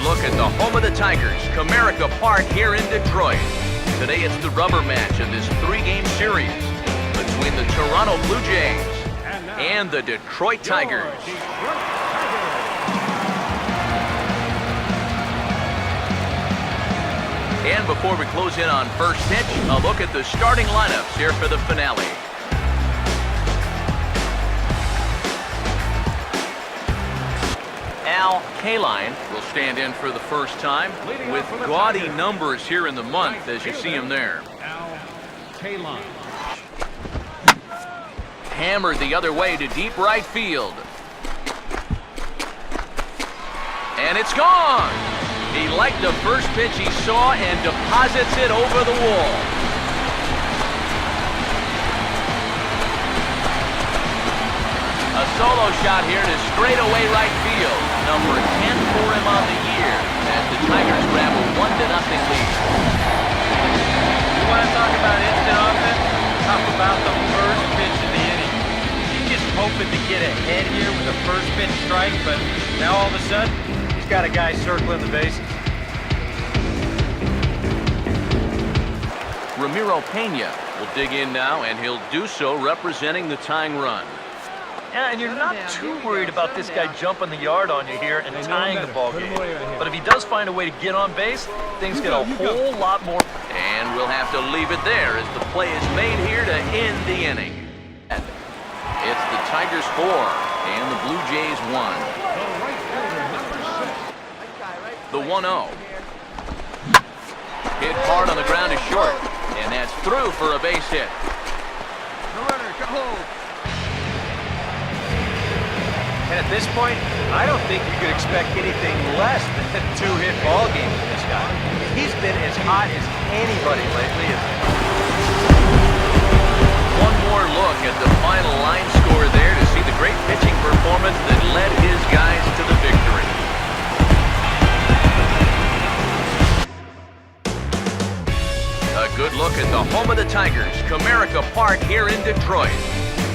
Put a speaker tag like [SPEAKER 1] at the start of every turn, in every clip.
[SPEAKER 1] look at the home of the Tigers, Comerica Park here in Detroit. Today it's the rubber match of this three-game series between the Toronto Blue Jays and the Detroit Tigers. And before we close in on first pitch, a look at the starting lineups here for the finale. KALINE will stand in for the first time with gaudy numbers here in the month as you see him there.
[SPEAKER 2] KALINE.
[SPEAKER 1] Hammered the other way to deep right field. And it's gone! He liked the first pitch he saw and deposits it over the wall. A solo shot here to straightaway right field. Number 10 for him on the year as the Tigers grab a 1-0 lead.
[SPEAKER 2] You want to talk about instant offense? Talk about the first pitch of the inning. He's just hoping to get ahead here with a first pitch strike, but now all of a sudden, he's got a guy circling the bases.
[SPEAKER 1] Ramiro Pena will dig in now, and he'll do so representing the tying run.
[SPEAKER 3] Yeah, and you're not too worried about this guy jumping the yard on you here and tying the ball game. But if he does find a way to get on base, things get a whole lot more.
[SPEAKER 1] And we'll have to leave it there as the play is made here to end the inning. It's the Tigers 4 and the Blue Jays 1. The 1-0. Hit hard on the ground is short, and that's through for a base hit.
[SPEAKER 2] The runner, go. And at this point, I don't think you could expect anything less than a two-hit ball game from this guy. He's been as hot as anybody lately.
[SPEAKER 1] One more look at the final line score there to see the great pitching performance that led his guys to the victory. A good look at the home of the Tigers, Comerica Park here in Detroit.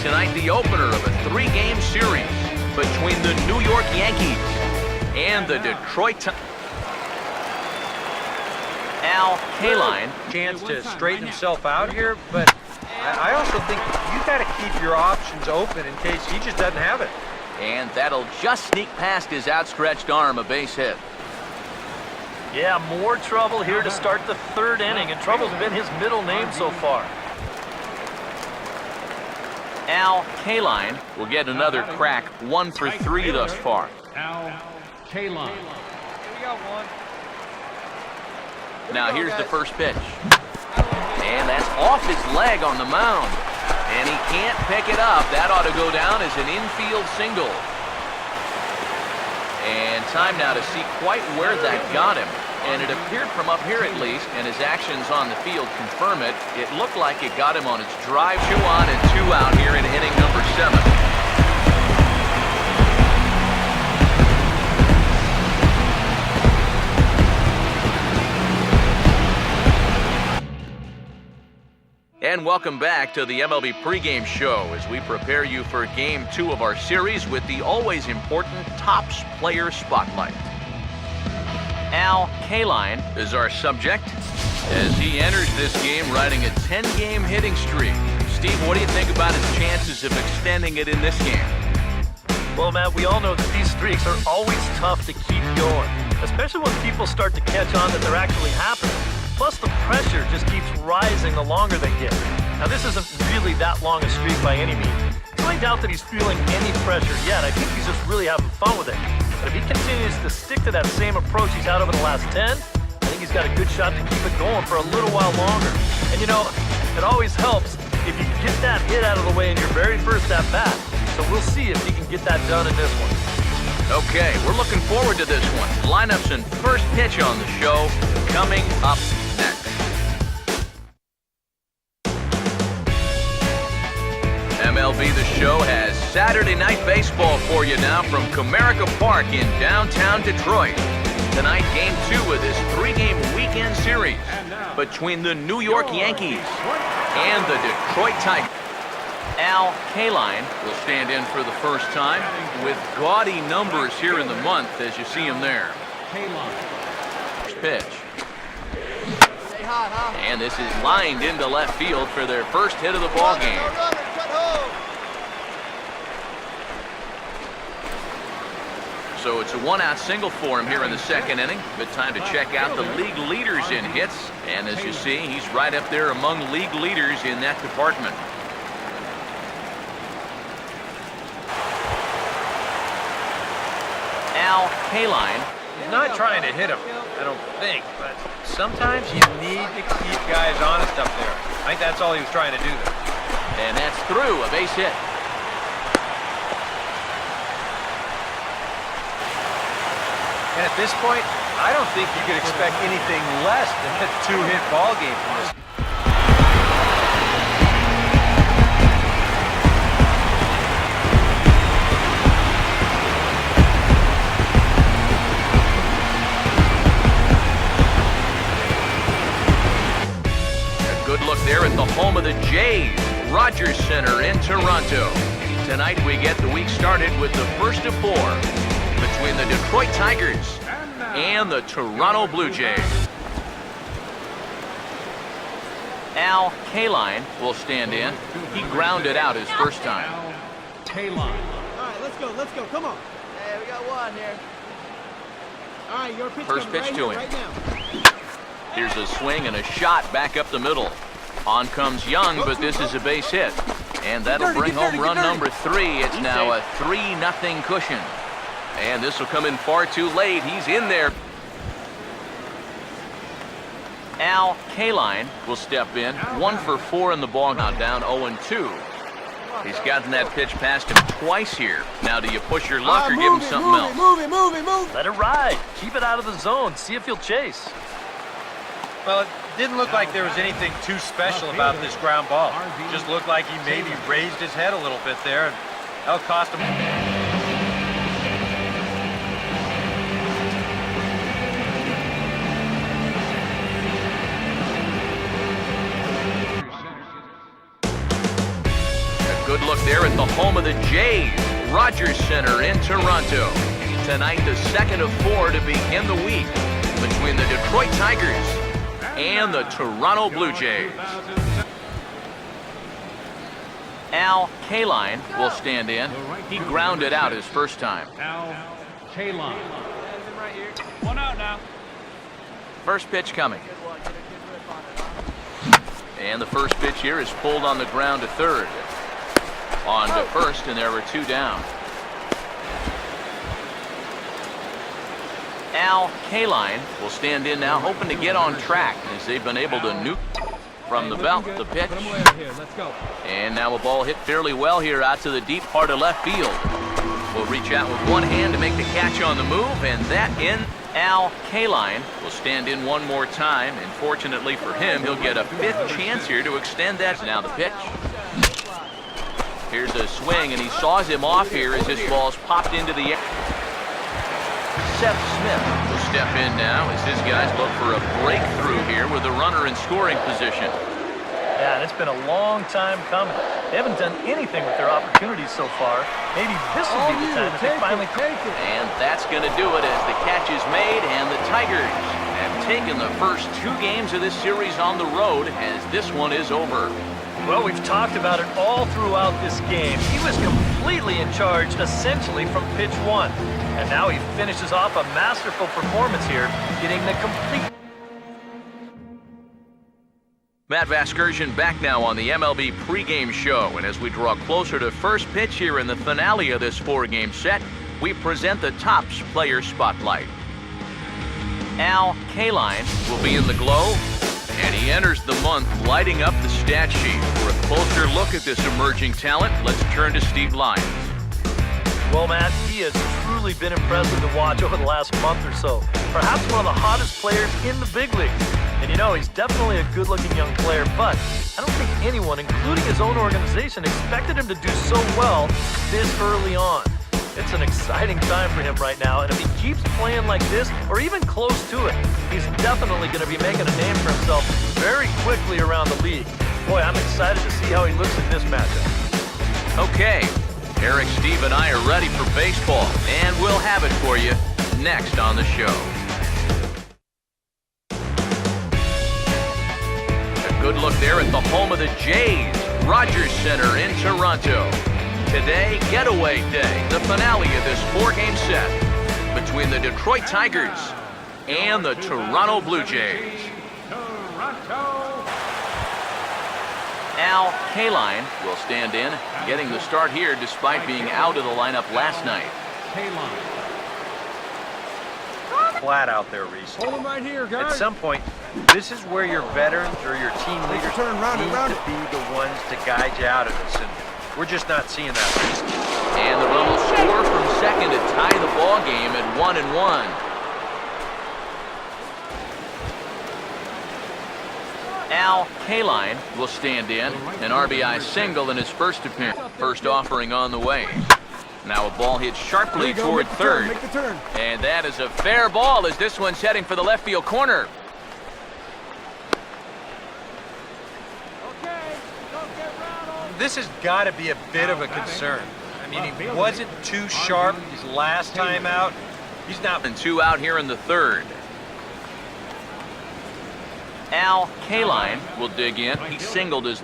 [SPEAKER 1] Tonight, the opener of a three-game series between the New York Yankees and the Detroit Tigers. KALINE.
[SPEAKER 2] Chance to straighten himself out here, but I also think you got to keep your options open in case he just doesn't have it.
[SPEAKER 1] And that'll just sneak past his outstretched arm, a base hit.
[SPEAKER 3] Yeah, more trouble here to start the third inning, and trouble's been his middle name so far.
[SPEAKER 1] KALINE will get another crack, 1 for 3 thus far.
[SPEAKER 2] KALINE.
[SPEAKER 1] Now here's the first pitch. And that's off his leg on the mound. And he can't pick it up. That ought to go down as an infield single. And time now to see quite where that got him. And it appeared from up here at least, and his actions on the field confirm it. It looked like it got him on its drive. 2 on and 2 out here in inning number 7. And welcome back to the MLB pregame show as we prepare you for Game 2 of our series with the always important Topps Player Spotlight. KALINE is our subject as he enters this game riding a 10-game hitting streak. Steve, what do you think about his chances of extending it in this game?
[SPEAKER 3] Well, Matt, we all know that these streaks are always tough to keep going, especially when people start to catch on that they're actually happening. Plus, the pressure just keeps rising the longer they hit. Now, this isn't really that long a streak by any means, so I doubt that he's feeling any pressure yet. I think he's just really having fun with it. But if he continues to stick to that same approach he's had over the last 10, I think he's got a good shot to keep it going for a little while longer. And you know, it always helps if you can get that hit out of the way in your very first at-bat. So we'll see if he can get that done in this one.
[SPEAKER 1] Okay, we're looking forward to this one. Lineups and first pitch on the show coming up next. MLB The Show has Saturday Night Baseball for you now from Comerica Park in downtown Detroit. Tonight, Game 2 of this three-game weekend series between the New York Yankees and the Detroit Tigers. KALINE will stand in for the first time with gaudy numbers here in the month as you see him there. First pitch. And this is lined into left field for their first hit of the ball game. So it's a one-out single for him here in the second inning. Good time to check out the league leaders in hits. And as you see, he's right up there among league leaders in that department. KALINE.
[SPEAKER 2] He's not trying to hit him, I don't think, but sometimes you need to keep guys honest up there. I think that's all he was trying to do there.
[SPEAKER 1] And that's through, a base hit.
[SPEAKER 2] And at this point, I don't think you could expect anything less than a two-hit ball game from this.
[SPEAKER 1] Good look there at the home of the Jays, Rogers Center in Toronto. Tonight we get the week started with the first of four between the Detroit Tigers and the Toronto Blue Jays. KALINE will stand in. He grounded out his first time.
[SPEAKER 4] KALINE. All right, let's go, come on.
[SPEAKER 5] Hey, we got one here.
[SPEAKER 4] All right, your pitch
[SPEAKER 1] First pitch
[SPEAKER 4] right
[SPEAKER 1] to
[SPEAKER 4] here,
[SPEAKER 1] him.
[SPEAKER 4] right now.
[SPEAKER 1] Here's a swing and a shot back up the middle. On comes Young, but this is a base hit. And that'll bring home run number 3. It's now a 3-0 cushion. And this will come in far too late. He's in there. KALINE will step in. 1 for 4 in the ball. Now down 0-2. He's gotten that pitch past him twice here. Now do you push your luck or give him something else?
[SPEAKER 4] Move it.
[SPEAKER 3] Let it ride. Keep it out of the zone. See if he'll chase.
[SPEAKER 2] Well, it didn't look like there was anything too special about this ground ball. It just looked like he maybe raised his head a little bit there, and that'll cost him.
[SPEAKER 1] A good look there at the home of the Jays, Rogers Center in Toronto. Tonight, the second of 4 to begin the week between the Detroit Tigers and the Toronto Blue Jays. KALINE will stand in. He grounded out his first time.
[SPEAKER 4] KALINE.
[SPEAKER 5] One out now.
[SPEAKER 1] First pitch coming. And the first pitch here is pulled on the ground to third. On to first, and there were 2 down. KALINE will stand in now, hoping to get on track as they've been able to nuke from the belt. The pitch.
[SPEAKER 4] Let's go.
[SPEAKER 1] And now a ball hit fairly well here out to the deep part of left field. Will reach out with one hand to make the catch on the move, and that in. KALINE will stand in one more time, and fortunately for him, he'll get a 5th chance here to extend that. Now the pitch. Here's a swing, and he saws him off here as this ball's popped into the air. Seth Smith will step in now as his guys look for a breakthrough here with a runner in scoring position.
[SPEAKER 3] Yeah, and it's been a long time coming. They haven't done anything with their opportunities so far. Maybe this will be the time that they finally take it.
[SPEAKER 1] And that's going to do it as the catch is made, and the Tigers have taken the first 2 games of this series on the road as this one is over.
[SPEAKER 3] Well, we've talked about it all throughout this game. He was completely in charge, essentially, from pitch 1. And now he finishes off a masterful performance here, getting the complete...
[SPEAKER 1] Matt Vasgersian back now on the MLB pregame show. And as we draw closer to first pitch here in the finale of this 4-game set, we present the Topps Player Spotlight. KALINE will be in the glow. And he enters the month lighting up the stat sheet. For a closer look at this emerging talent, let's turn to Steve Lyons.
[SPEAKER 3] Well, Matt, he has truly been impressive to watch over the last month or so. Perhaps one of the hottest players in the big leagues. And you know, he's definitely a good-looking young player, but I don't think anyone, including his own organization, expected him to do so well this early on. It's an exciting time for him right now, and if he keeps playing like this, or even close to it, he's definitely going to be making a name for himself very quickly around the league. Boy, I'm excited to see how he looks in this matchup.
[SPEAKER 1] Okay, Eric, Steve, and I are ready for baseball, and we'll have it for you next on the show. A good look there at the home of the Jays, Rogers Center in Toronto. Today, getaway day, the finale of this 4-game set between the Detroit Tigers and the Toronto Blue Jays. KALINE will stand in, getting the start here despite being out of the lineup last night.
[SPEAKER 2] Flat out there, Reese.
[SPEAKER 4] Hold him right here, guys.
[SPEAKER 2] At some point, this is where your veterans or your team leaders need to be the ones to guide you out of this, and we're just not seeing that, Reese.
[SPEAKER 1] And the run will score from second to tie the ball game at 1-1. KALINE will stand in, an RBI single in his first appearance. First offering on the way. Now a ball hit sharply toward third. And that is a fair ball as this one's heading for the left field corner.
[SPEAKER 2] This has got to be a bit of a concern. I mean, he wasn't too sharp his last time out. He's not.
[SPEAKER 1] And 2 out here in the third. KALINE will dig in. He singled his.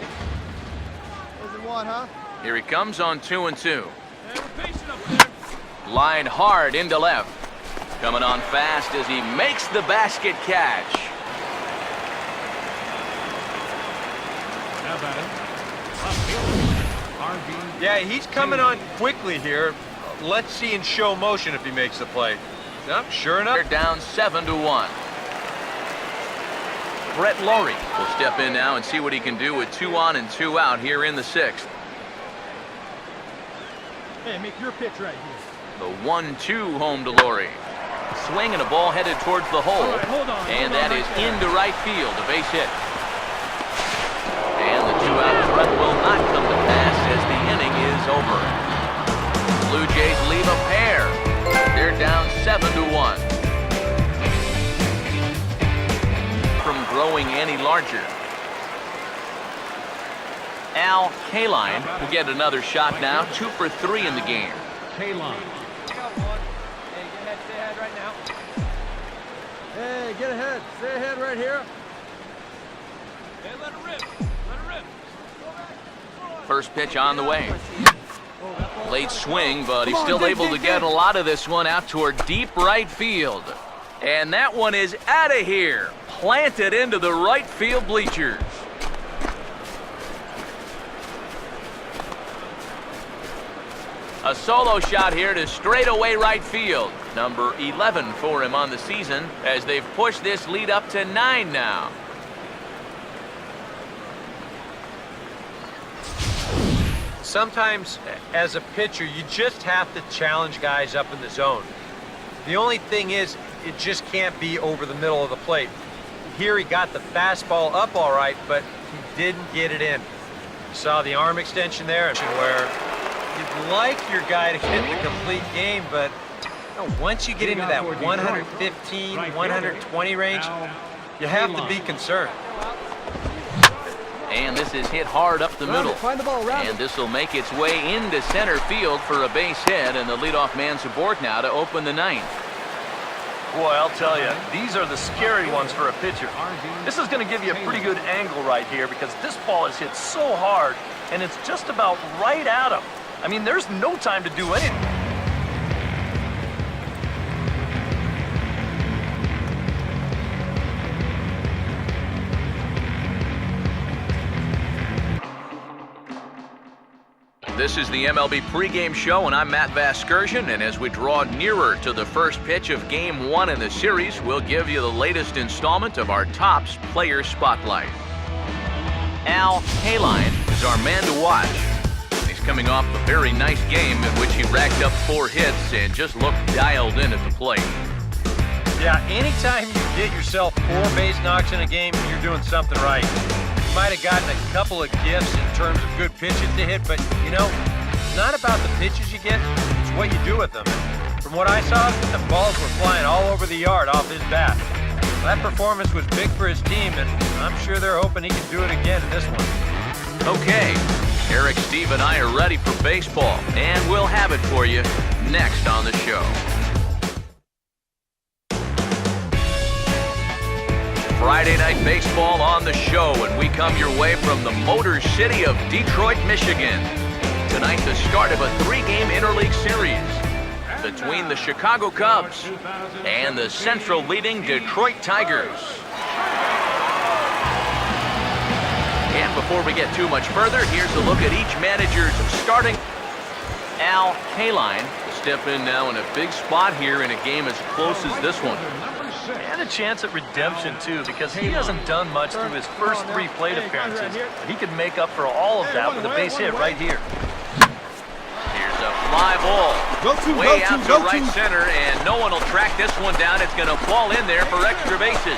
[SPEAKER 1] Here he comes on 2-2. Line hard into left. Coming on fast as he makes the basket catch.
[SPEAKER 2] Yeah, he's coming on quickly here. Let's see in show motion if he makes the play. Yep, sure enough.
[SPEAKER 1] They're down 7-1. Brett Laurie will step in now and see what he can do with 2 on and 2 out here in the 6th.
[SPEAKER 4] Hey, make your pitch right here.
[SPEAKER 1] The 1-2 home to Laurie. Swing and a ball headed towards the hole. And that is into right field, a base hit. And the 2-out run will not come to pass as the inning is over. Blue Jays leave a pair. They're down 7-1. From growing any larger. KALINE will get another shot now, 2 for 3 in the game.
[SPEAKER 4] KALINE. Hey, get ahead. Stay ahead right here.
[SPEAKER 5] Hey, let it rip. Let it rip.
[SPEAKER 1] First pitch on the way. Late swing, but he's still able to get a lot of this one out toward deep right field. And that one is out of here. Planted into the right field bleachers. A solo shot here to straightaway right field. Number 11 for him on the season as they've pushed this lead up to 9 now.
[SPEAKER 2] Sometimes, as a pitcher, you just have to challenge guys up in the zone. The only thing is, it just can't be over the middle of the plate. Here he got the fastball up all right, but he didn't get it in. You saw the arm extension there, where you'd like your guy to hit the complete game, but you know, once you get into that 115, 120 range, you have to be concerned.
[SPEAKER 1] And this is hit hard up the middle. And this will make its way into center field for a base hit, and the leadoff man's aboard now to open the 9th.
[SPEAKER 3] Boy, I'll tell you, these are the scary ones for a pitcher. This is going to give you a pretty good angle right here because this ball is hit so hard, and it's just about right at him. I mean, there's no time to do anything.
[SPEAKER 1] This is the MLB pregame show, and I'm Matt Vasgersian, and as we draw nearer to the first pitch of Game 1 in the series, we'll give you the latest installment of our Topps Player Spotlight. KALINE is our man to watch. He's coming off a very nice game in which he racked up 4 hits and just looked dialed in at the plate.
[SPEAKER 2] Yeah, anytime you get yourself 4 base knocks in a game, you're doing something right. You might have gotten a couple of gifts in terms of good pitches to hit, but, you know, it's not about the pitches you get, it's what you do with them. From what I saw, the balls were flying all over the yard off his bat. That performance was big for his team, and I'm sure they're hoping he can do it again in this one.
[SPEAKER 1] Okay, Eric, Steve, and I are ready for baseball, and we'll have it for you next on the show. Friday Night Baseball on the show, and we come your way from the Motor City of Detroit, Michigan. Tonight, the start of a 3-game interleague series between the Chicago Cubs and the Central leading Detroit Tigers. And before we get too much further, here's a look at each manager's starting. KALINE will step in now in a big spot here in a game as close as this one.
[SPEAKER 3] And a chance at redemption, too, because he hasn't done much through his first 3 plate appearances. But he could make up for all of that with a base hit right here.
[SPEAKER 1] Here's a fly ball. Way out to right center, and no one will track this one down. It's going to fall in there for extra bases.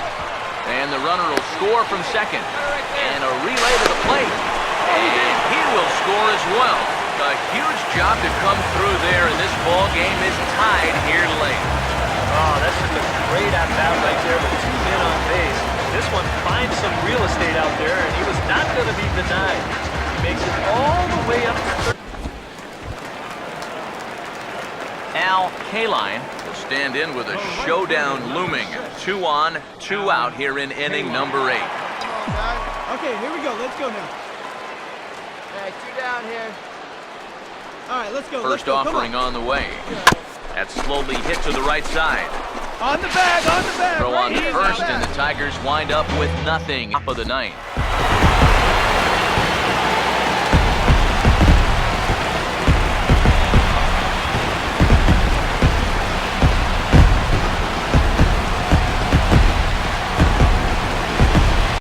[SPEAKER 1] And the runner will score from second. And a relay to the plate. And he will score as well. A huge job to come through there, and this ball game is tied here late.
[SPEAKER 3] Oh, that's just a great at-bat right there with 2 men on base. This one finds some real estate out there, and he was not going to be denied. He makes it all the way up to third.
[SPEAKER 1] KALINE will stand in with a showdown looming. 2 on, 2 out here in inning number 8.
[SPEAKER 6] Okay, here we go. Let's go now.
[SPEAKER 7] All right, 2 down here.
[SPEAKER 6] All right, let's go.
[SPEAKER 1] First offering on the way. That's slowly hit to the right side.
[SPEAKER 6] On the bag, on the bag.
[SPEAKER 1] Throw on
[SPEAKER 6] right
[SPEAKER 1] to
[SPEAKER 6] here,
[SPEAKER 1] first,
[SPEAKER 6] on the
[SPEAKER 1] and the
[SPEAKER 6] bag.
[SPEAKER 1] Tigers wind up with nothing. Top of the 9th.